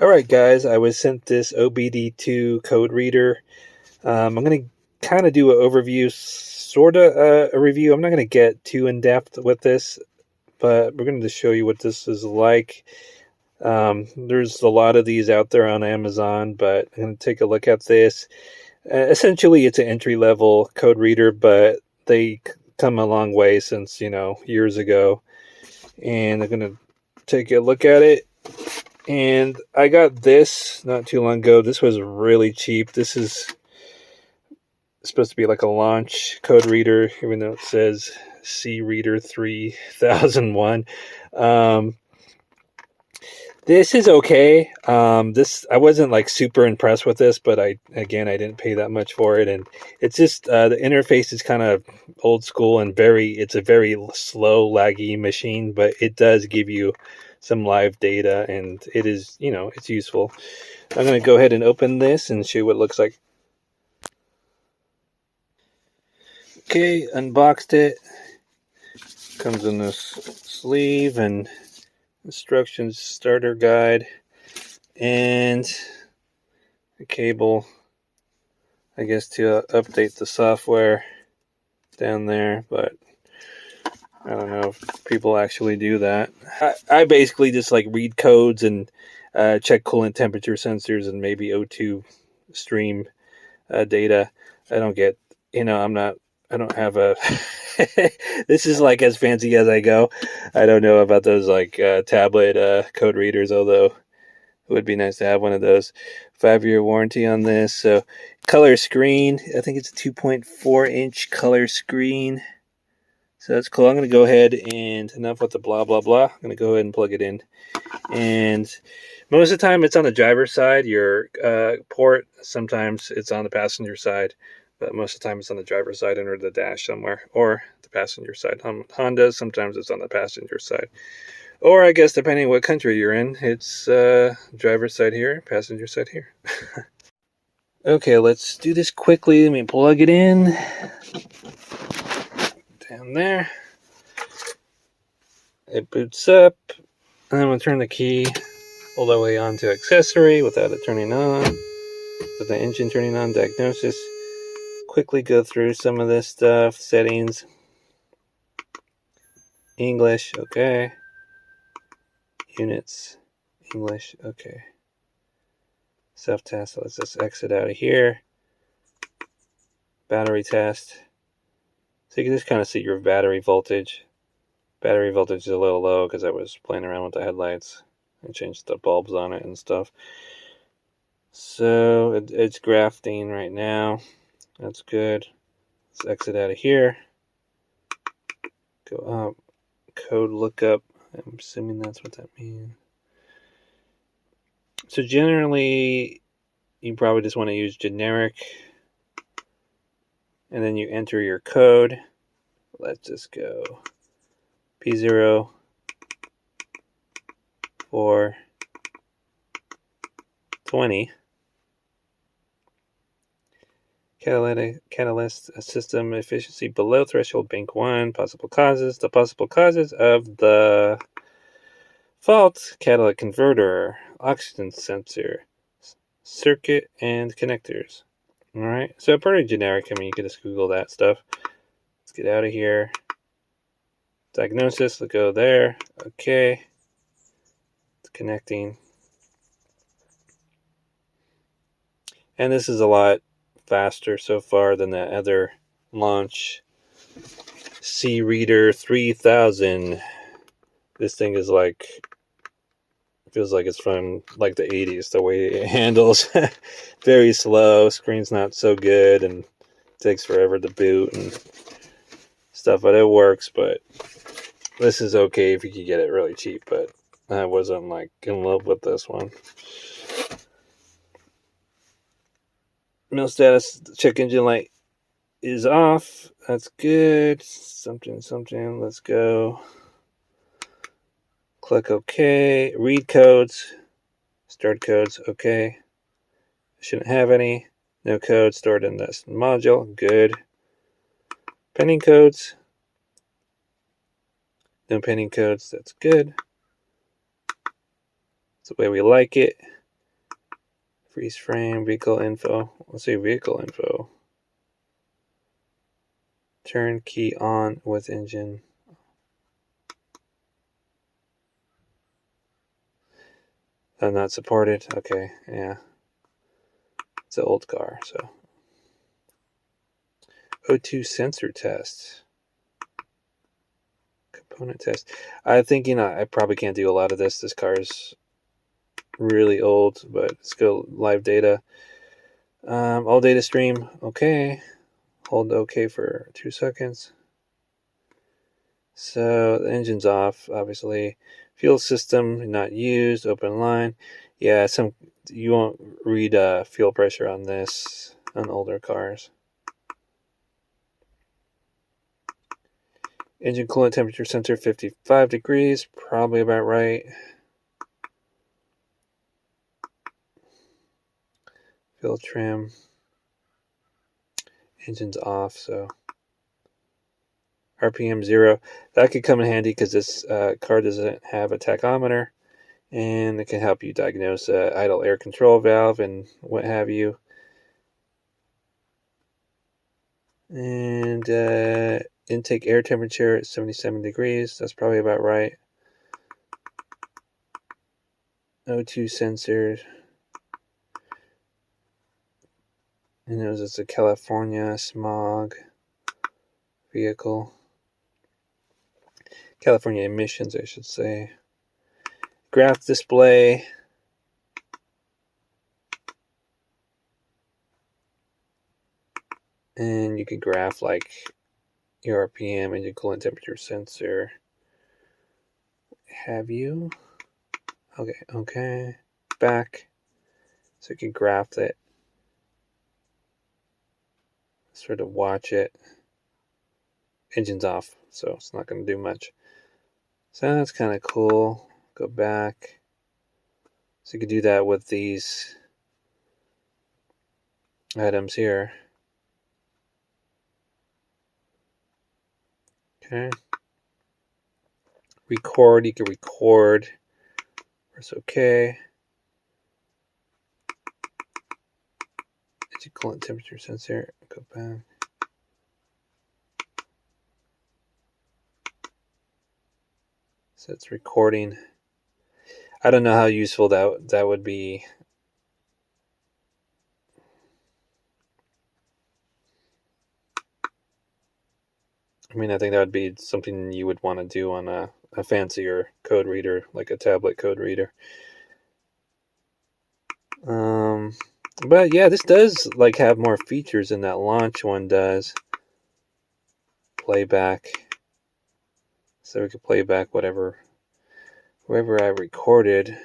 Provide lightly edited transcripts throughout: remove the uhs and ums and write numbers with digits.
Alright guys, I was sent this OBD2 code reader. I'm going to kind of do an overview, sort of a review. I'm not going to get too in-depth with this, but we're going to show you what this is like. There's a lot of these out there on Amazon, but I'm going to take a look at this. Essentially, it's an entry-level code reader, but they come a long way since, years ago. And I'm going to take a look at it. And I got this not too long ago. This was really cheap. This is supposed to be like a launch code reader, even though it says C Reader 3001. This is okay. I wasn't like super impressed with this, but I didn't pay that much for it, and it's just the interface is kind of old school and it's a very slow, laggy machine, but it does give you some live data, and it is, it's useful. I'm going to go ahead and open this and show you what it looks like. Okay, unboxed it. Comes in this sleeve and instructions, starter guide, and a cable, I guess, to update the software down there, but I don't know if people actually do that. I basically just like read codes and check coolant temperature sensors and maybe O2 stream data. I don't get, I don't have a, this is like as fancy as I go. I don't know about those like tablet code readers, although it would be nice to have one of those. 5-year warranty on this. So color screen, I think it's a 2.4-inch color screen. So that's cool. I'm going to go ahead and, enough with the blah, blah, blah. I'm going to go ahead and plug it in. And most of the time it's on the driver's side, your port. Sometimes it's on the passenger side, but most of the time it's on the driver's side under the dash somewhere, or the passenger side. Hondas, sometimes it's on the passenger side. Or I guess depending what country you're in, it's driver's side here, passenger side here. Okay, let's do this quickly. Let me plug it in. Down there. It boots up. And I'm going to turn the key all the way on to accessory without it turning on. With the engine turning on, diagnosis. Quickly go through some of this stuff. Settings. English, okay. Units, English, okay. Self-test, let's just exit out of here. Battery test. So you can just kind of see your battery voltage. Battery voltage is a little low because I was playing around with the headlights and changed the bulbs on it and stuff. So it's grafting right now. That's good. Let's exit out of here. Go up. Code lookup. I'm assuming that's what that means. So generally, you probably just want to use generic. And then you enter your code. Let's just go P0 4 20. Catalyst system efficiency below threshold, bank 1. Possible causes. The possible causes of the fault: catalytic converter, oxygen sensor, circuit, and connectors. Alright, so pretty generic. I mean, you can just Google that stuff. Let's get out of here. Diagnosis, let's go there. Okay. It's connecting. And this is a lot faster so far than that other launch C Reader 3000. This thing is like, feels like it's from like the 80s, the way it handles. Very slow, screen's not so good, and takes forever to boot and stuff, but it works. But this is okay if you could get it really cheap, but I wasn't like in love with this one. Mill status, check engine light is off. That's good. Something, let's go. Click OK. Read codes. Stored codes, okay. Shouldn't have any. No code stored in this module, good. Pending codes. No pending codes, that's good. That's the way we like it. Freeze frame, vehicle info. Let's see, vehicle info. Turn key on with engine. Not supported. Okay, yeah. It's an old car, so. O2 sensor test. Component test. I think, I probably can't do a lot of this. This car is really old, but it's still live data. All data stream. Okay. Hold OK for 2 seconds. So the engine's off, obviously. Fuel system not used. Open line. Yeah, you won't read fuel pressure on this on older cars. Engine coolant temperature sensor 55 degrees, probably about right. Fuel trim. Engine's off, so. RPM 0. That could come in handy because this car doesn't have a tachometer, and it can help you diagnose idle air control valve and what have you. And intake air temperature at 77 degrees. That's probably about right. O2 sensor. And it's a California smog vehicle. California emissions, I should say. Graph display. And you could graph like your RPM, engine coolant temperature sensor. Have you? Okay. Back. So you can graph it. Sort of watch it. Engine's off, so it's not going to do much. So that's kind of cool. Go back. So you can do that with these items here. Okay. Record. You can record. Press OK. Engine coolant temperature sensor. Go back. So it's recording. I don't know how useful that would be. I mean, I think that would be something you would want to do on a fancier code reader, like a tablet code reader. But yeah, this does like have more features than that launch one does. Playback. So we could play back wherever I recorded.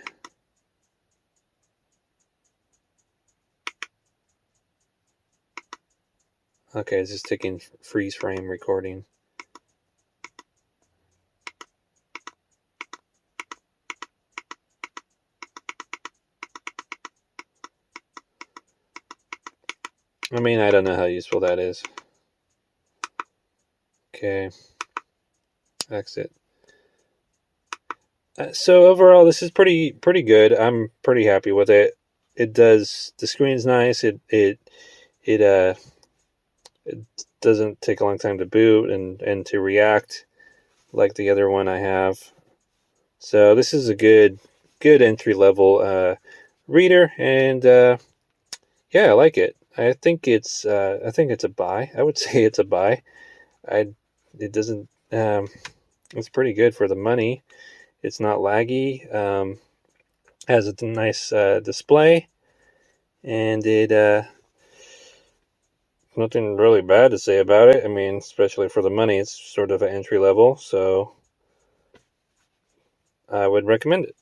Okay, it's just taking freeze frame recording. I mean, I don't know how useful that is. Okay. Exit. So overall, this is pretty good. I'm pretty happy with it. It does. The screen's nice. It doesn't take a long time to boot and to react like the other one I have. So this is a good entry level reader, and yeah, I like it. I think it's a buy. I would say it's a buy. It doesn't. It's pretty good for the money. It's not laggy. Has a nice display, and it nothing really bad to say about it. I mean, especially for the money, it's sort of an entry level, so I would recommend it.